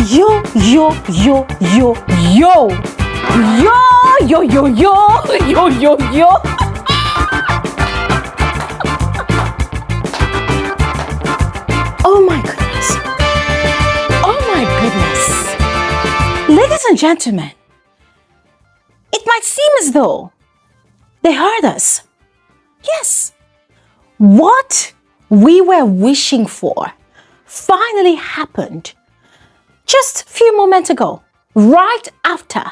Yo, yo, yo, yo, yo. Yo, yo, yo, yo, yo, yo, yo. Oh my goodness. Oh my goodness. Ladies and gentlemen, it might seem as though they heard us. Yes. What we were wishing for finally happened just a few moments ago, right after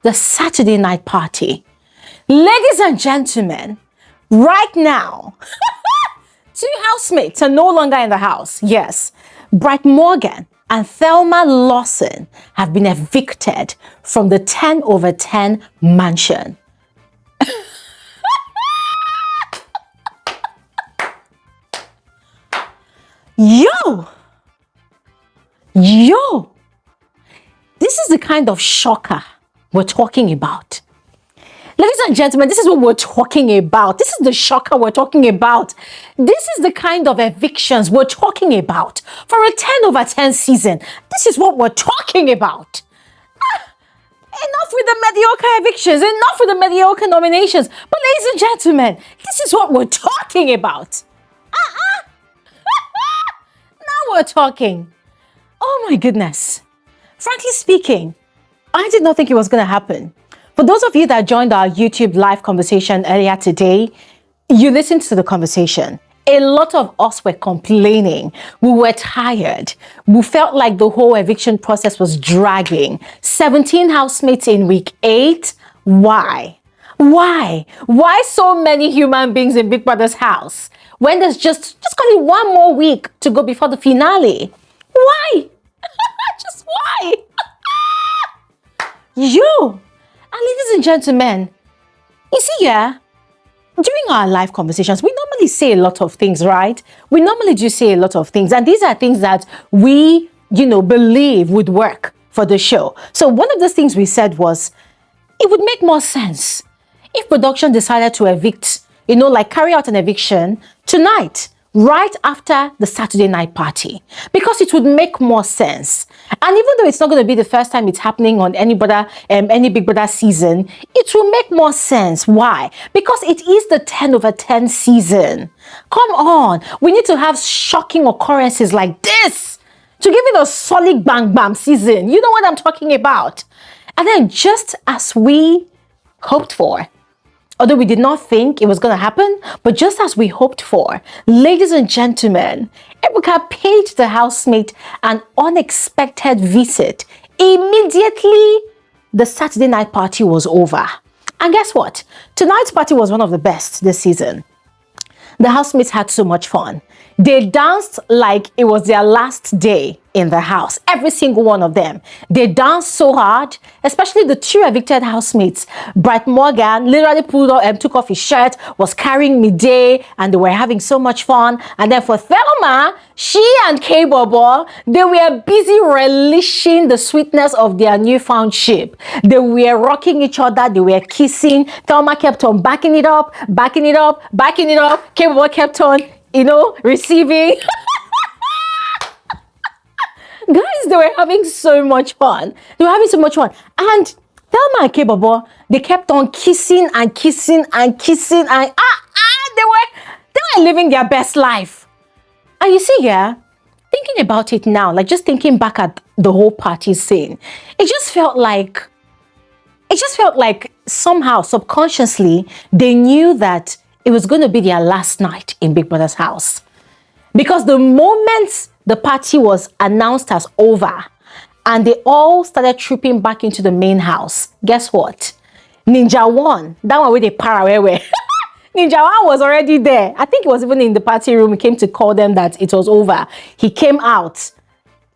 the Saturday night party. Ladies and gentlemen, right now, two housemates are no longer in the house. Yes, Bright Morgan and Thelma Lawson have been evicted from the 10/10 mansion. Yo! This is the kind of shocker we're talking about. Ladies and gentlemen, this is what we're talking about. This is the shocker we're talking about. This is the kind of evictions we're talking about. For a 10/10 season, this is what we're talking about. Enough with the mediocre evictions, enough with the mediocre nominations. But ladies and gentlemen, this is what we're talking about. Now we're talking. Oh my goodness. Frankly speaking, I did not think it was going to happen. For those of you that joined our YouTube live conversation earlier today, you listened to the conversation. A lot of us were complaining. We were tired. We felt like the whole eviction process was dragging. 17 housemates in week 8. Why? Why so many human beings in Big Brother's house when there's just only one more week to go before the finale? Why? Just why? And ladies and gentlemen, you see, during our live conversations, we normally say a lot of things, right? We normally do say a lot of things. And these are things that we, believe would work for the show. So one of the things we said was, it would make more sense if production decided to evict, carry out an eviction tonight, right after the Saturday night party, because it would make more sense. And even though it's not going to be the first time it's happening on any Big Brother season, it will make more sense. Why? Because it is the 10/10 season. Come on, we need to have shocking occurrences like this to give it a solid bang bang season. You know what I'm talking about? And then just as we hoped for, although we did not think it was going to happen, but just as we hoped for, ladies and gentlemen, Ebuka paid the housemate an unexpected visit. Immediately, the Saturday night party was over. And guess what? Tonight's party was one of the best this season. The housemates had so much fun. They danced like it was their last day in the house. Every single one of them. They danced so hard, especially the two evicted housemates. Bright Morgan literally took off his shirt, was carrying Mide, and they were having so much fun. And then for Thelma, she and K-Bobo, they were busy relishing the sweetness of their newfound ship. They were rocking each other, they were kissing. Thelma kept on backing it up. K-Bobo kept on, receiving. Guys, they were having so much fun. And Thelma and K-Bobo, they kept on kissing and they were living their best life. And you see, thinking about it now, like just thinking back at the whole party scene, it just felt like somehow subconsciously they knew that it was going to be their last night in Big Brother's house. Because the moment the party was announced as over and they all started trooping back into the main house, guess what? Ninja won. That one with the parallel. Ninja one was already there. I think he was even in the party room. He came to call them that it was over. He came out.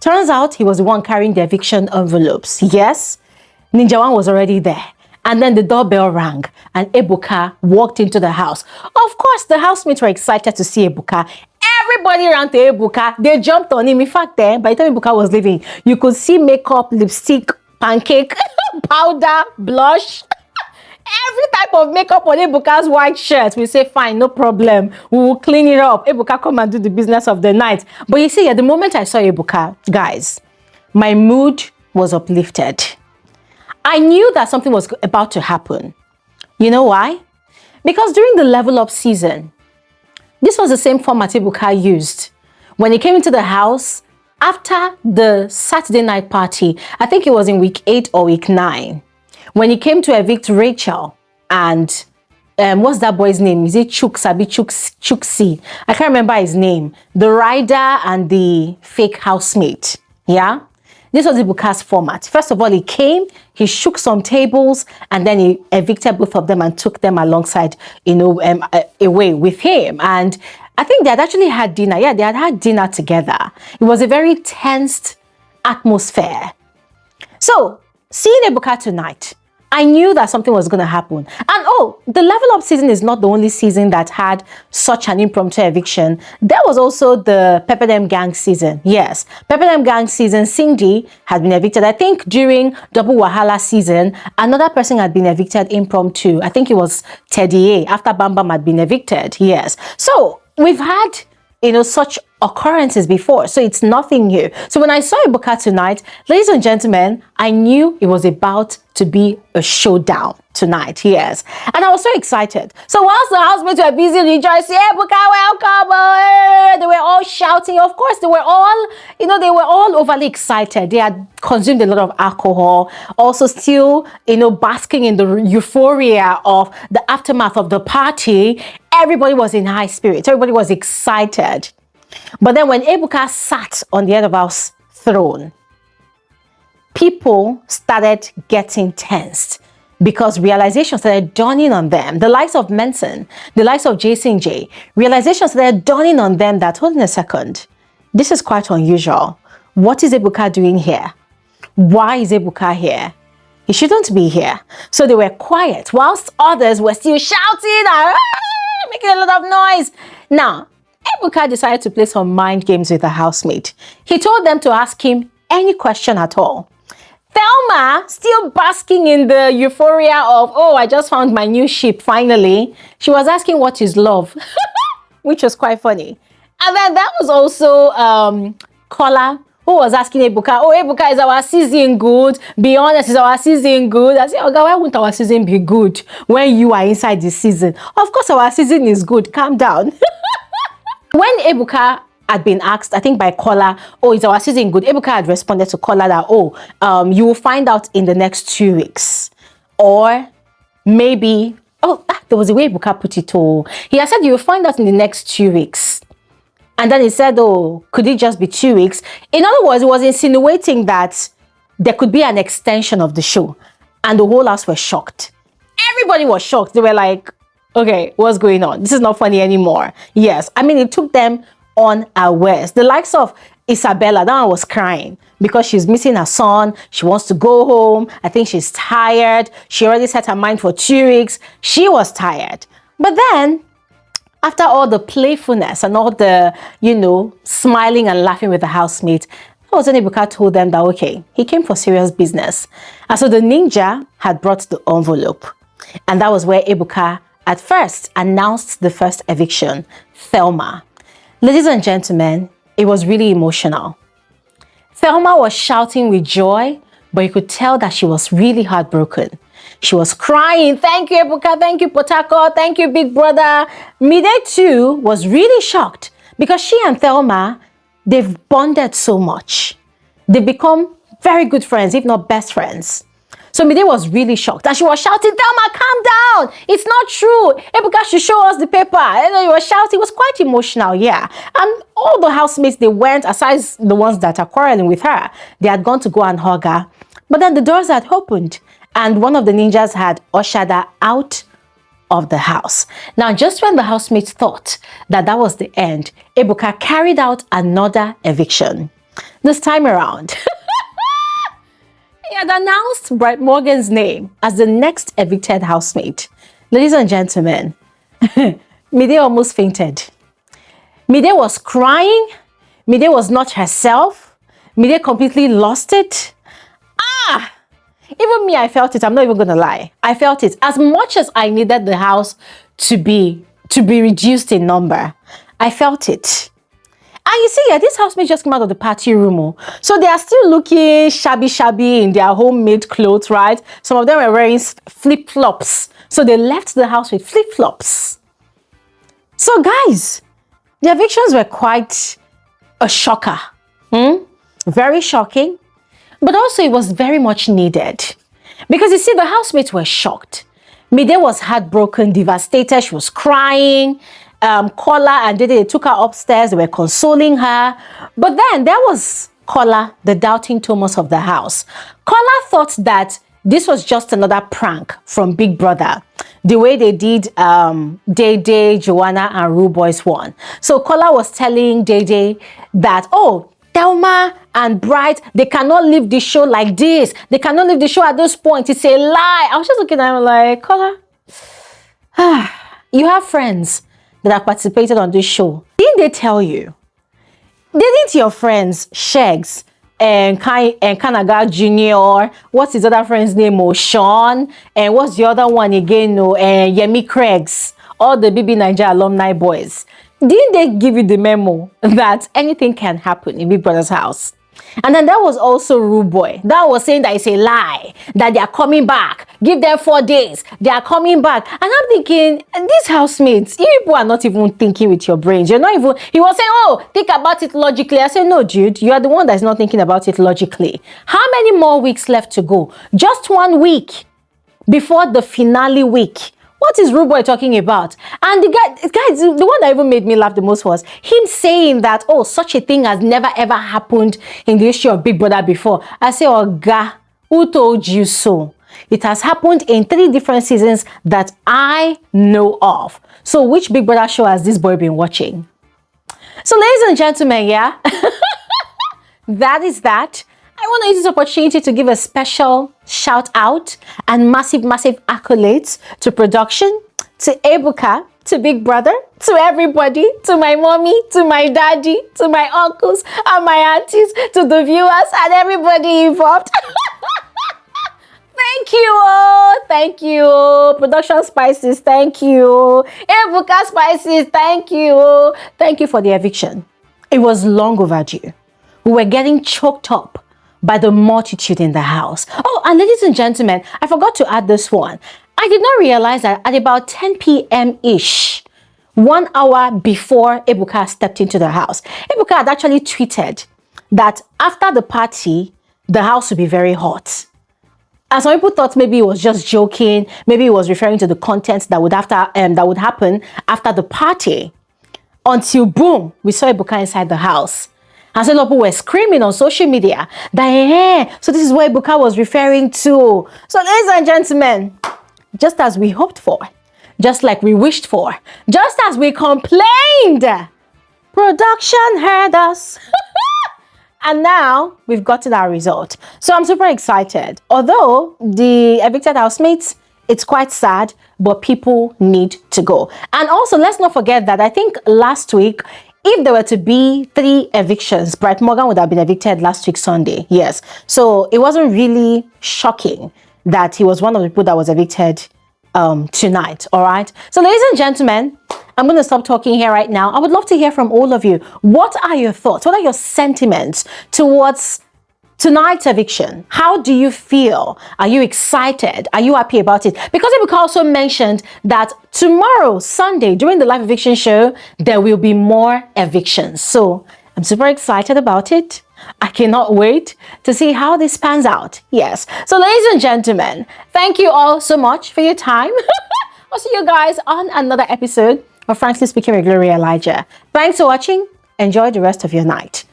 Turns out he was the one carrying the eviction envelopes. Yes, Ninja one was already there. And then the doorbell rang and Ebuka walked into the house. Of course, the housemates were excited to see Ebuka. Everybody ran to Ebuka. They jumped on him. In fact, by the time Ebuka was leaving, you could see makeup, lipstick, pancake, powder, blush. Every type of makeup on Ebuka's white shirt. We say, fine, no problem. We will clean it up. Ebuka, come and do the business of the night. But you see, at the moment I saw Ebuka, guys, my mood was uplifted. I knew that something was about to happen. You know why? Because during the level up season, this was the same format Ebuka used. When he came into the house, after the Saturday night party, I think it was in week 8 or week 9, when he came to evict Rachel and what's that boy's name? Is it Chuksi? I can't remember his name. The rider and the fake housemate. Yeah? This was Ebuka's format. First of all, he came, he shook some tables, and then he evicted both of them and took them alongside, away with him. And I think they had actually had dinner. Yeah, they had had dinner together. It was a very tensed atmosphere. So, seeing Ebuka tonight, I knew that something was going to happen. And the level up season is not the only season that had such an impromptu eviction. There was also the Pepper Them Gang season. Yes, Pepper Them Gang season, Cindy had been evicted. I think during Double Wahala season, another person had been evicted impromptu. I think it was Teddy A after Bam Bam had been evicted. Yes. So we've had, such occurrences before, so it's nothing new. So when I saw Ebuka tonight, ladies and gentlemen, I knew it was about to be a showdown tonight. Yes, and I was so excited. So whilst the housemates were busy rejoicing, Ebuka, welcome, they were all shouting. Of course, they were all overly excited. They had consumed a lot of alcohol, also still, basking in the euphoria of the aftermath of the party. Everybody was in high spirits. Everybody was excited. But then when Ebuka sat on the head of our throne, people started getting tensed because realization started dawning on them. The likes of Menson, the likes of Jason J, realization started dawning on them that, hold on a second, this is quite unusual. What is Ebuka doing here? Why is Ebuka here? He shouldn't be here. So they were quiet whilst others were still shouting and making a lot of noise. Now, Ebuka decided to play some mind games with a housemate. He told them to ask him any question at all. Thelma, still basking in the euphoria of, I just found my new ship, finally. She was asking what is love, which was quite funny. And then that was also Kola, who was asking Ebuka, Ebuka, is our season good? Be honest, is our season good? I said, why won't our season be good when you are inside the season? Of course, our season is good. Calm down. When Ebuka had been asked, I think by Kola, is our season good? Ebuka had responded to Kola that, you will find out in the next 2 weeks. Or maybe, there was a way Ebuka put it. He had said, you will find out in the next 2 weeks. And then he said, could it just be 2 weeks? In other words, he was insinuating that there could be an extension of the show. And the whole house was shocked. Everybody was shocked. They were like, okay, what's going on? This is not funny anymore. Yes, I mean, it took them unawares. The likes of Isabella, that one was crying because she's missing her son. She wants to go home. I think she's tired. She already set her mind for 2 weeks. She was tired. But then, after all the playfulness and all the, smiling and laughing with the housemate, that was when Ebuka told them that, okay, he came for serious business. And so the ninja had brought the envelope. And that was where Ebuka at first announced the first eviction, Thelma. Ladies and gentlemen, it was really emotional. Thelma was shouting with joy, but you could tell that she was really heartbroken. She was crying, thank you, Ebuka, thank you, Potako, thank you, big brother. Mide too was really shocked because she and Thelma, they've bonded so much. They've become very good friends, if not best friends. So Mide was really shocked and she was shouting, Thelma, calm down. It's not true. Ebuka should show us the paper. And he was shouting. It was quite emotional, yeah. And all the housemates, they went, aside the ones that are quarreling with her, they had gone to go and hug her. But then the doors had opened and one of the ninjas had ushered her out of the house. Now, just when the housemates thought that that was the end, Ebuka carried out another eviction. This time around, he had announced Bright Morgan's name as the next evicted housemate. Ladies and gentlemen, Mide almost fainted. Mide was crying. Mide was not herself. Mide completely lost it. Even me, I felt it. I'm not even gonna lie. I felt it. As much as I needed the house to be reduced in number, I felt it. And you see, yeah, this housemate just came out of the party room. Oh. So they are still looking shabby in their homemade clothes, right? Some of them were wearing flip-flops. So they left the house with flip-flops. So guys, the evictions were quite a shocker. Very shocking. But also it was very much needed. Because you see, the housemates were shocked. Mide was heartbroken, devastated. She was crying. Kola and Dede, they took her upstairs. They were consoling her. But then there was Kola, the doubting Thomas of the house. Kola thought that this was just another prank from Big Brother, the way they did Dede, Joanna, and Rude Boys one. So Kola was telling Dede that, oh, Thelma and Bright, they cannot leave the show like this. They cannot leave the show at this point. It's a lie. I was just looking at him like, Kola, you have friends that have participated on this show. Didn't they tell you? Didn't your friends, Shegs and Kanaga Jr., what's his other friend's name? Oh, Sean, and what's the other one again? Oh, and Yemi Craigs, all the Bbnaija alumni boys. Didn't they give you the memo that anything can happen in Big Brother's house? And then there was also Rude Boy. That was saying that it's a lie, that they are coming back. Give them 4 days. They are coming back. And I'm thinking, these housemates, you people are not even thinking with your brains. You're not even, he was saying, oh, think about it logically. I said, no, dude, you are the one that's not thinking about it logically. How many more weeks left to go? Just 1 week before the finale week. What is Rude Boy talking about? And the one that even made me laugh the most was him saying that, oh, such a thing has never ever happened in the history of Big Brother before. I say, oh, ga, who told you so? It has happened in 3 different seasons that I know of. So which Big Brother show has this boy been watching? So ladies and gentlemen, yeah, that is that. I want to use this opportunity to give a special shout out and massive accolades to production, to Ebuka, to Big Brother, to everybody, to my mommy, to my daddy, to my uncles and my aunties, to the viewers and everybody involved. Thank you, oh, thank you. Production Spices, thank you. Ebuka Spices, thank you. Thank you for the eviction. It was long overdue. We were getting choked up by the multitude in the house. Oh, and ladies and gentlemen, I forgot to add this one. I did not realize that at about 10 p.m.-ish, 1 hour before Ebuka stepped into the house, Ebuka had actually tweeted that after the party, the house would be very hot. And some people thought maybe he was just joking, maybe he was referring to the content that would happen after the party. Until boom, we saw Ebuka inside the house. And so people were screaming on social media that, hey, so this is what Ebuka was referring to. So ladies and gentlemen, just as we hoped for, just like we wished for, just as we complained, production heard us. And now we've gotten our result. So I'm super excited. Although the evicted housemates, it's quite sad, but people need to go. And also, let's not forget that I think last week, if there were to be 3 evictions, Bright Morgan would have been evicted last week, Sunday. Yes. So it wasn't really shocking that he was one of the people that was evicted tonight. All right. So ladies and gentlemen, I'm going to stop talking here right now. I would love to hear from all of you. What are your thoughts? What are your sentiments towards tonight's eviction? How do you feel? Are you excited? Are you happy about it? Because Ebuka also mentioned that tomorrow, Sunday, during the live eviction show, there will be more evictions. So I'm super excited about it. I cannot wait to see how this pans out. Yes. So ladies and gentlemen, thank you all so much for your time. I'll see you guys on another episode of Frankly Speaking with Bbnaija. Thanks for watching. Enjoy the rest of your night.